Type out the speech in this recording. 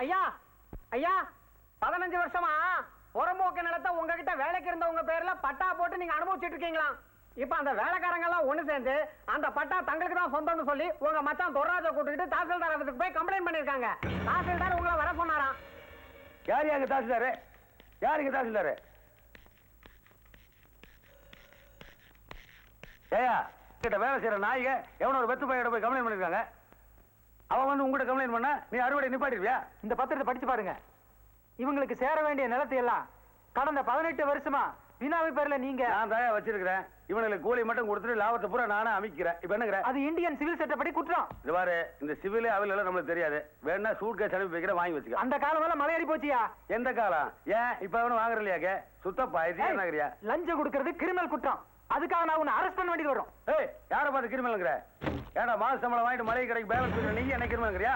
ஐயா ஐயா 15 வருஷமா புறம்போக்கு நிலத்தை உங்ககிட்ட வேலைக்கு இருந்தவங்க பேர்ல பட்டா போட்டு நீங்க அனுபவிச்சுட்டு இருக்கீங்களா? இப்ப அந்த வேலைக்காரங்க எல்லாம் ஒண்ணு சேர்ந்து அந்த பட்டா தங்களுக்கு தான் சொந்தம்னு சொல்லி உங்க மச்சான் தொராஜை கூட்டிட்டு தாசில்தார் ஆபீஸுக்கு போய் கம்ப்ளைண்ட் பண்ணிருக்காங்க. தாசில்தார் உங்களை வர சொன்னாராம். யார் யாங்க தாசில்தாரு? யாருங்க தாசில்தாரு? ஏயா கிட்ட வேலை செய்யற நாய்க எவனோ ஒரு வெத்து பையிட போய் கம்ப்ளைண்ட் பண்ணிருக்காங்க. அவன் வந்து உங்ககிட்ட கம்ப்ளைண்ட் பண்ண நீ அறுவடை நிப்பாட்டிருவியா? இந்த பத்திரத்தை படிச்சு பாருங்க. இவங்களுக்கு சேர வேண்டிய நிலத்தை எல்லாம் கடந்த 18 வருஷமா வினாவி பேர்ல நீங்க நான் தயா வச்சிருக்கிறேன். இவனுக்கு கூலி மட்டும் கொடுத்துட்டு லாபத்தை பூரா நானே அமைக்கிறேன். இப்ப என்னங்கிற? அது இந்தியன் சிவில் சட்டப்படி குற்றம். இது பாரு, இந்த சிவில் அவில் எல்லாம் நம்மளுக்கு தெரியாது. வேணா சூட் கேஸ் அனுப்பி வைக்கிற வாங்கி வச்சுக்க. அந்த காலம் எல்லாம் மலையேறி போச்சியா? எந்த காலம்? ஏன் இப்ப அவனும் வாங்குற இல்லையாக்க? சுத்தப்பா இது லஞ்சம் கொடுக்கறது கிரிமினல் குற்றம். அதுக்காக நான் உன்னை அரெஸ்ட் பண்ண வேண்டியது வரும். ஏய், யார பார்த்து கிரிமினல்ங்கிற? ஏடா மாச சம்பளம் வாங்கிட்டு மளிகை கடைக்கு பேலன்ஸ் நீ என்ன கிரிமினல்ங்கிறியா?